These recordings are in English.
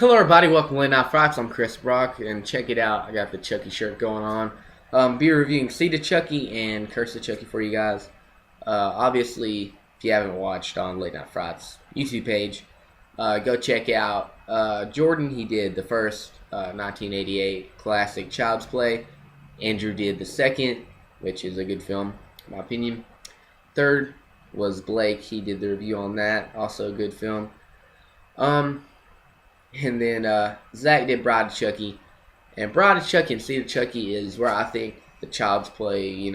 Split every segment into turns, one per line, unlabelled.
Hello everybody, welcome to LNF Fox. I'm Chris Brock, and check it out. I got the Chucky shirt going on. Be reviewing Seed of Chucky and Curse of Chucky for you guys. Obviously, if you haven't watched on Late Night Frights YouTube page, go check out Jordan. He did the first 1988 classic Child's Play. Andrew did the second, which is a good film, in my opinion. Third was Blake. He did the review on that, also a good film. And then Zach did Bride of Chucky. And Bride of Chucky and Seed of Chucky is where I think the Child's Play,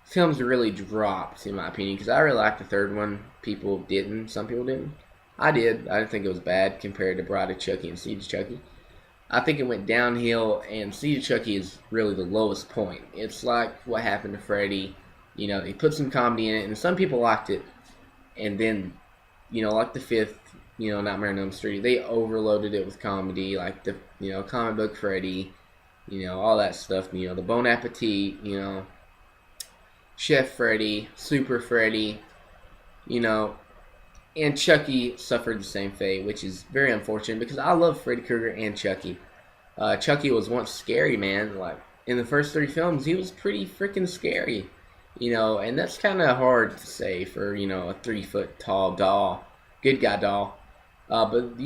films really dropped, in my opinion. Because I really liked the third one. People didn't. Some people didn't. I did. I didn't think it was bad compared to Bride of Chucky and Seed of Chucky. I think it went downhill, and Seed of Chucky is really the lowest point. It's like what happened to Freddy. They put some comedy in it, and some people liked it. And then, like the fifth, Nightmare on Elm Street, they overloaded it with comedy, like the, comic book Freddy, all that stuff, the Bon Appetit, Chef Freddy, Super Freddy, and Chucky suffered the same fate, which is very unfortunate because I love Freddy Krueger and Chucky. Chucky was once scary, man. Like, in the first 3 films, he was pretty freaking scary, and that's kind of hard to say for, a 3-foot tall doll, good guy doll. But,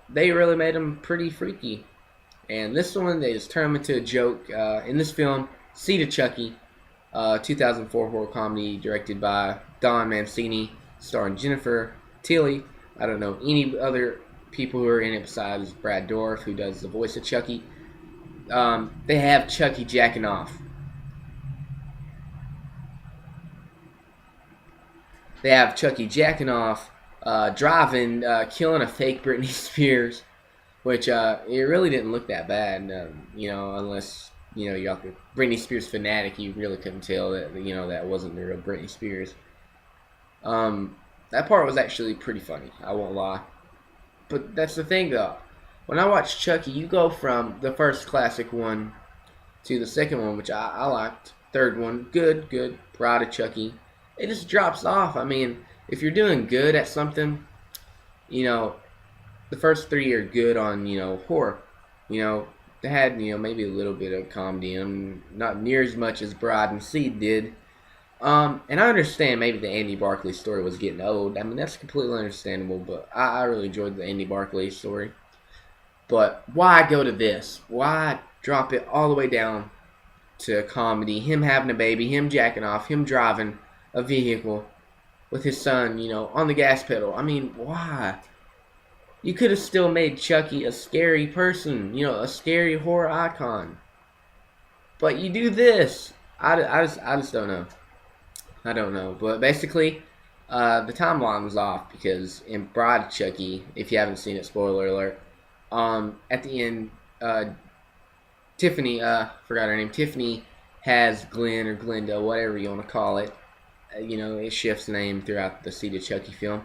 they really made him pretty freaky. And this one, they just turned him into a joke. In this film, Seed of Chucky, 2004 horror comedy directed by Don Mancini, starring Jennifer Tilly. I don't know any other people who are in it besides Brad Dourif, who does the voice of Chucky. They have Chucky jacking off. They have Chucky jacking off, driving, killing a fake Britney Spears, which it really didn't look that bad, unless you're a Britney Spears fanatic. You really couldn't tell that that wasn't the real Britney Spears. That part was actually pretty funny, I won't lie. But that's the thing, though. When I watch Chucky, you go from the first classic one to the second one, which I liked. Third one, good. Bride of Chucky. It just drops off. I mean, if you're doing good at something, the first 3 are good on, horror. They had, maybe a little bit of comedy in them, not near as much as Bride and Seed did. And I understand maybe the Andy Barclay story was getting old. I mean, that's completely understandable, but I really enjoyed the Andy Barclay story. But why go to this? Why drop it all the way down to comedy? Him having a baby, him jacking off, him driving a vehicle with his son, on the gas pedal. I mean, why? You could have still made Chucky a scary person, a scary horror icon. But you do this. I just don't know. I don't know. But basically, the timeline was off because in Bride of Chucky, if you haven't seen it, spoiler alert, at the end, Tiffany, forgot her name, Tiffany has Glenn or Glenda, whatever you want to call it. It shifts name throughout the Seed of Chucky film.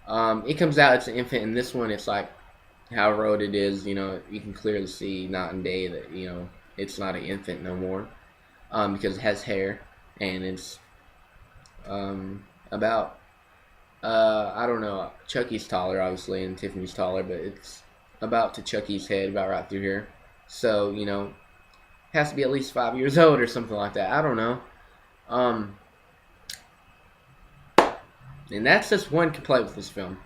It comes out, it's an infant. In this one, it's like how road it is, you can clearly see night and day that, it's not an infant no more. Because it has hair, and it's, about, I don't know, Chucky's taller, obviously, and Tiffany's taller, but it's about to Chucky's head, about right through here. So, has to be at least 5 years old or something like that. I don't know. And that's just one complaint with this film.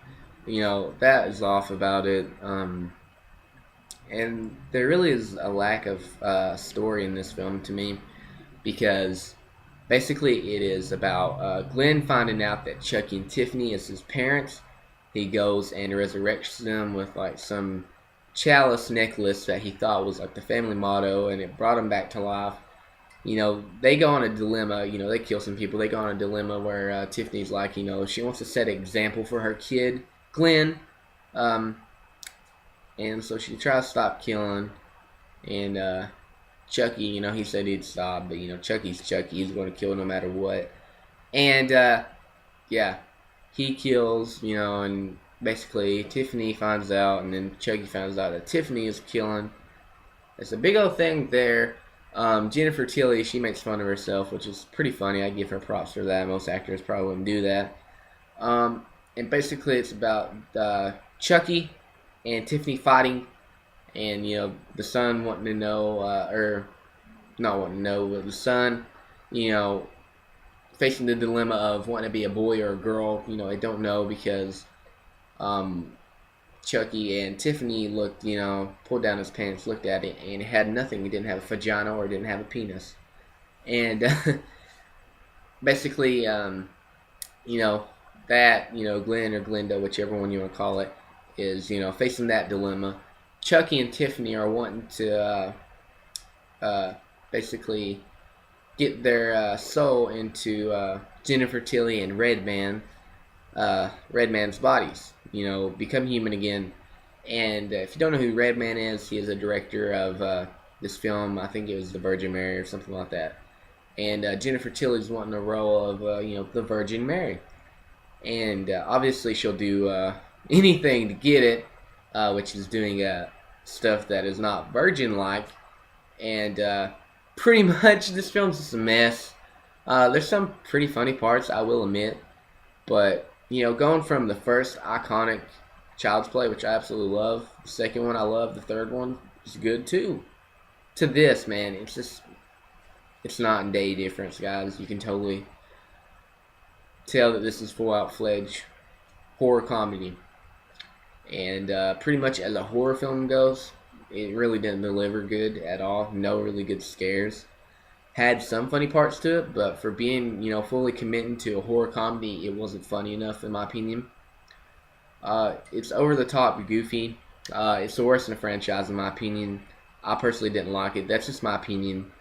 That is off about it. And there really is a lack of story in this film to me, because basically it is about Glenn finding out that Chucky and Tiffany is his parents. He goes and resurrects them with like some chalice necklace that he thought was like the family motto, and it brought him back to life. They go on a dilemma, they kill some people. They go on a dilemma where Tiffany's like, she wants to set an example for her kid, Glenn. And so she tries to stop killing. And Chucky, he said he'd stop, but, Chucky's Chucky. He's going to kill no matter what. And, yeah, he kills, and basically Tiffany finds out, and then Chucky finds out that Tiffany is killing. There's a big old thing there. Jennifer Tilly, she makes fun of herself, which is pretty funny. I give her props for that. Most actors probably wouldn't do that. And basically it's about Chucky and Tiffany fighting, and the son wanting to know, or not wanting to know, but the son, you know, facing the dilemma of wanting to be a boy or a girl. They don't know because um, Chucky and Tiffany looked, pulled down his pants, looked at it, and it had nothing. It didn't have a vagina or it didn't have a penis. And basically, you know, Glenn or Glenda, whichever one you want to call it, is, facing that dilemma. Chucky and Tiffany are wanting to basically get their soul into Jennifer Tilly and Redman's bodies, become human again. And if you don't know who Redman is, he is a director of this film. I think it was The Virgin Mary or something like that. And Jennifer Tilly's wanting the role of, the Virgin Mary. And obviously she'll do anything to get it, which is doing stuff that is not virgin-like. And pretty much this film's just a mess. There's some pretty funny parts, I will admit. But, going from the first iconic Child's Play, which I absolutely love, the second one I love, the third one is good too, to this, man, it's not a day difference, guys. You can totally tell that this is full-out-fledged horror comedy. And pretty much as a horror film goes, it really didn't deliver good at all. No really good scares. Had some funny parts to it, but for being, fully committing to a horror comedy, it wasn't funny enough, in my opinion. It's over the top, goofy. It's the worst in the franchise, in my opinion. I personally didn't like it. That's just my opinion.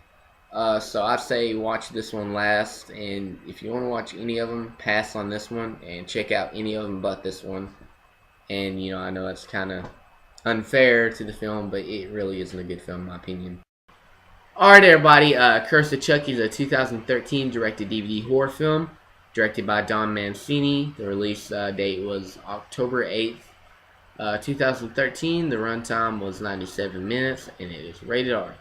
So I'd say watch this one last, and if you want to watch any of them, pass on this one, and check out any of them but this one. And, I know that's kind of unfair to the film, but it really isn't a good film, in my opinion. Alright, everybody, Curse of Chucky is a 2013 direct-to-DVD horror film, directed by Don Mancini. The release date was October 8th, 2013. The runtime was 97 minutes, and it is rated R.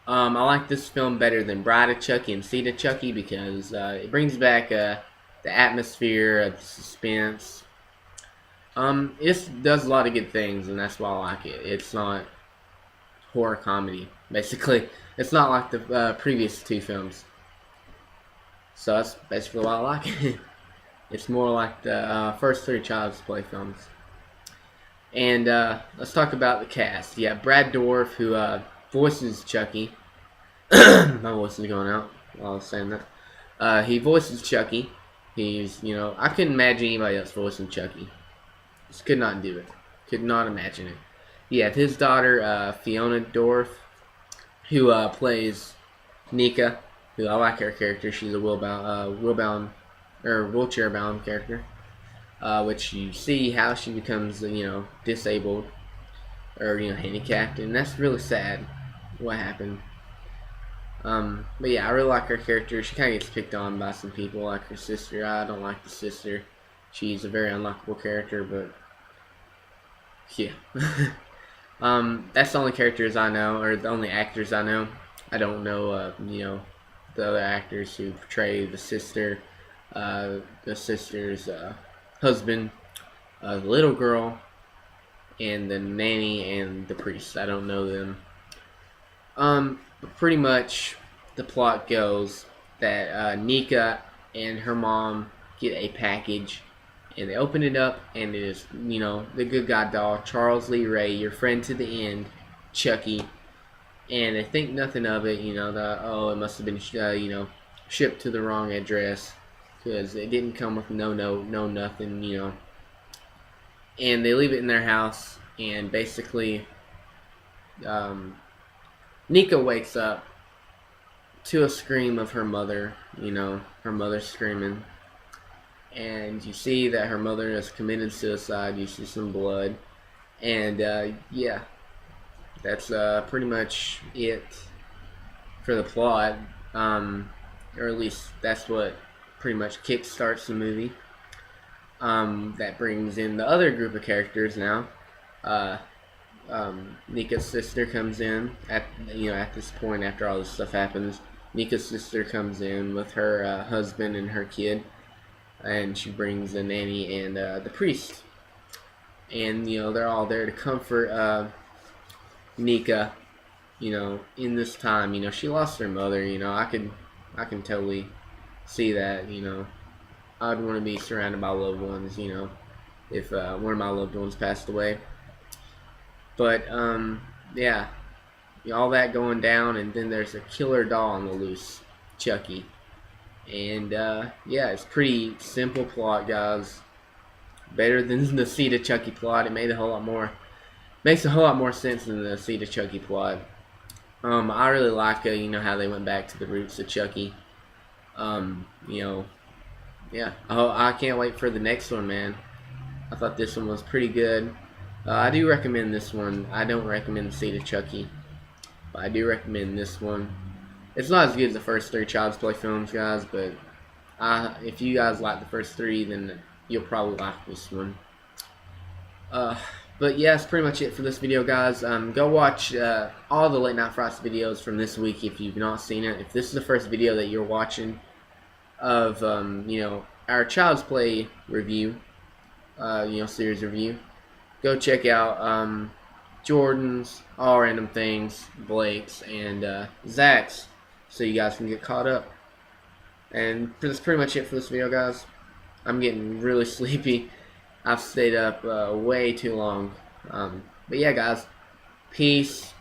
I like this film better than Bride of Chucky and Seed of Chucky because it brings back the atmosphere, the suspense. It does a lot of good things, and that's why I like it. It's not horror comedy, basically. It's not like the previous two films. So that's basically why I like it. It's more like the first three Child's Play films. And let's talk about the cast. You have Brad Dourif, who voices Chucky. My voice is going out while I was saying that. He voices Chucky. He's, I couldn't imagine anybody else voicing Chucky. Just could not do it. Could not imagine it. You have his daughter, Fiona Dourif, who plays Nika, who I like her character. She's a wheelchair-bound character, which you see how she becomes, disabled or handicapped, and that's really sad. What happened? But yeah, I really like her character. She kind of gets picked on by some people, like her sister. I don't like the sister. She's a very unlikable character, but yeah. That's the only characters I know, or the only actors I know. I don't know, the other actors who portray the sister, the sister's husband, the little girl, and the nanny and the priest. I don't know them. But pretty much the plot goes that Nika and her mom get a package, and they open it up, and it is, the good guy doll, Charles Lee Ray, your friend to the end, Chucky, and they think nothing of it, it must have been, shipped to the wrong address, because it didn't come with no nothing, and they leave it in their house, and basically, Nika wakes up to a scream of her mother, her mother screaming. And you see that her mother has committed suicide. You see some blood. And, yeah. That's pretty much it for the plot. Or at least that's what pretty much kickstarts the movie. That brings in the other group of characters now. Nika's sister comes in at this point after all this stuff happens. Nika's sister comes in with her husband and her kid, and she brings the nanny and the priest. and they're all there to comfort Nika. In this time, she lost her mother. I can totally see that. I'd want to be surrounded by loved ones. If one of my loved ones passed away. But yeah, all that going down, and then there's a killer doll on the loose, Chucky. And yeah, it's pretty simple plot, guys. Better than the Seed of Chucky plot. It makes a whole lot more sense than the Seed of Chucky plot. I really like how they went back to the roots of Chucky. Yeah. I can't wait for the next one, man. I thought this one was pretty good. I do recommend this one. I don't recommend the Seed of Chucky, but I do recommend this one. It's not as good as the first 3 Child's Play films, guys, but if you guys like the first 3, then you'll probably like this one. But yeah, that's pretty much it for this video, guys. Go watch all the Late Night Frost videos from this week if you've not seen it. If this is the first video that you're watching of our Child's Play review, series review, go check out Jordan's, All Random Things, Blake's, and Zach's, so you guys can get caught up. And that's pretty much it for this video, guys. I'm getting really sleepy. I've stayed up way too long. But yeah, guys, peace.